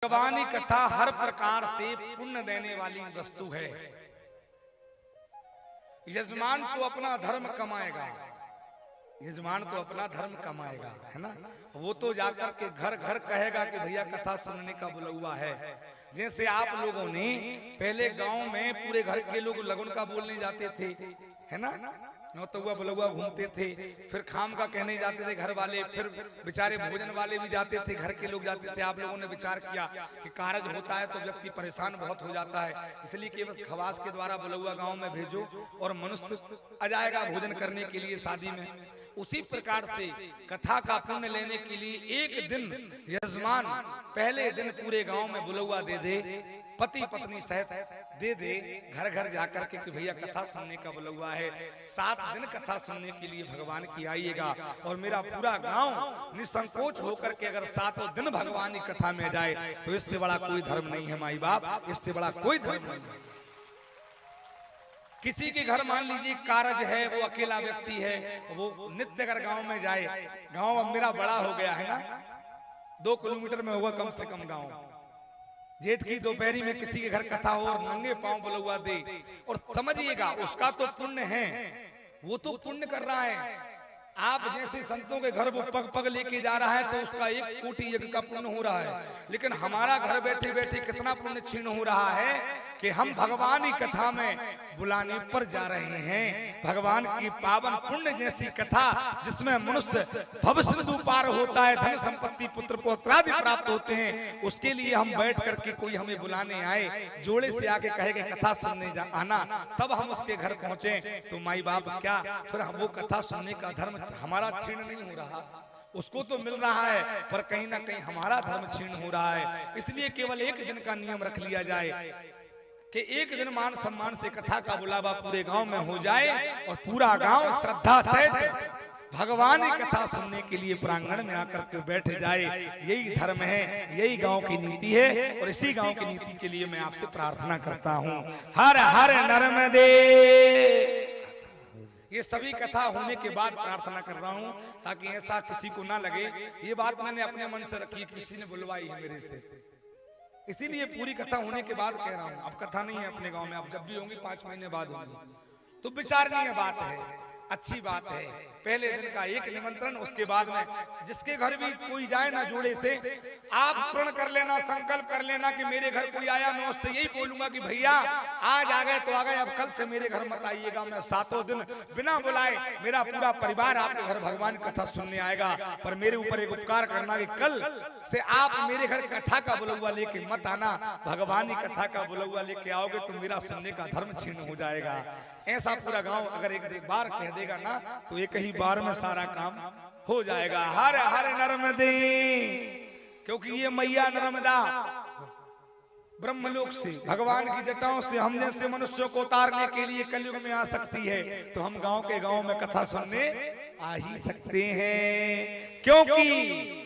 भगवानी कथा हर प्रकार से पुण्य देने वाली वस्तु है। यजमान तो अपना धर्म कमाएगा, यजमान तो अपना धर्म कमाएगा, है ना। वो तो जाकर के घर घर कहेगा कि भैया कथा सुनने का बुलौआ है। जैसे आप लोगों ने पहले गांव में पूरे घर के लोग लगन का बोलने जाते थे, है ना, नौतुआ बुलौआ घूमते थे, फिर खाम का कहने जाते थे घर वाले, फिर बेचारे भोजन वाले भी जाते थे, घर के लोग जाते थे। आप लोगों ने विचार किया कि कारज होता है तो व्यक्ति परेशान बहुत हो जाता है, इसलिए केवल खवास के द्वारा बुलौआ गांव में भेजो और मनुष्य आ जाएगा भोजन करने के लिए शादी में। उसी प्रकार से कथा का पुण्य लेने के लिए एक दिन यजमान पहले दिन पूरे गांव में बुलौआ दे दे, पति पत्नी सहित दे दे, घर घर जाकर के कि भैया कथा सुनने का बुलौआ है, 7 दिन कथा सुनने के लिए भगवान की आइएगा। और मेरा पूरा गांव निसंकोच होकर के अगर 7 दिन भगवान की कथा में जाए तो इससे बड़ा कोई धर्म नहीं है माई बाप, इससे बड़ा कोई धर्म नहीं है। किसी के घर मान लीजिए कारज है, वो अकेला व्यक्ति है, वो नित्य अगर गांव में जाए, गांव अब मेरा बड़ा हो गया है ना, 2 किलोमीटर में होगा कम से कम गांव, जेठ की दोपहरी में किसी के घर कथा हो और नंगे पांव बुलौआ दे, और समझिएगा उसका तो पुण्य है, वो तो पुण्य कर रहा है। आप जैसे संतों के घर वो पग पग लेके जा रहा है तो उसका 1 कोटि यज्ञ का पुण्य हो रहा है, लेकिन हमारा घर बैठे बैठे कितना पुण्य क्षीण हो रहा है कि हम भगवान की कथा में बुलाने पर जा रहे हैं। भगवान की पावन पुण्य जैसी कथा जिसमें मनुष्य भव सिंधु पार होता है, धन संपत्ति पुत्र पौत्रादि प्राप्त होते हैं, उसके लिए हम बैठ करके कोई हमें बुलाने आए, जोड़े से आके कहेगा कथा सुनने आना, तब हम उसके घर पहुंचे, तो माई बाप क्या फिर हम वो कथा सुनने का धर्म हमारा क्षीण नहीं हो रहा? उसको तो मिल रहा है पर कहीं ना कहीं हमारा धर्म क्षीण हो रहा है। इसलिए केवल एक दिन का नियम रख लिया जाए कि एक दिन मान सम्मान से कथा का बुलावा पूरे गांव में हो जाए और पूरा गांव श्रद्धा सहित भगवान की कथा सुनने के लिए प्रांगण में आकर के बैठ जाए। यही धर्म है, यही गांव की नीति है, और इसी गांव की नीति के लिए मैं आपसे प्रार्थना करता हूँ। हर हर नर्मदे। ये सभी कथा होने के बाद प्रार्थना कर रहा हूँ ताकि ऐसा किसी को ना लगे, ये बात मैंने अपने मन से रखी, किसी ने बुलवाई है मेरे से, इसीलिए पूरी कथा होने के बाद कह रहा हूँ। अब कथा नहीं है अपने गांव में, अब जब भी होंगी 5 महीने बाद होंगी, तो विचारणीय बात है, अच्छी बात है। पहले दिन का एक निमंत्रण, उसके बाद में जिसके घर भी कोई जाए ना जोड़े से, आप प्रण कर लेना, संकल्प कर लेना कि मेरे घर कोई आया, मैं उससे यही बोलूंगा कि भैया आज आ गए तो आ गए, अब कल से मेरे घर मत आइएगा। मैं 7 दिन बिना बुलाए मेरा पूरा परिवार आपके घर भगवान कथा सुनने आएगा, पर मेरे ऊपर एक उपकार करना कि कल से आप मेरे घर कथा का बुलौआ लेके मत आना। भगवान की कथा का बुलौआ लेके आओगे तो मेरा सुनने का धर्म छीन हो जाएगा। ऐसा पूरा गांव अगर एक बार कह देगा ना तो एक ही बार में सारा काम हो जाएगा। हर हर नर्मदे, क्योंकि ये मैया नर्मदा ब्रह्मलोक से भगवान की जटाओं से हम जैसे मनुष्यों को उतारने के लिए कलयुग में आ सकती है, तो हम गांव के गांव में कथा सुनने आ ही सकते हैं, क्योंकि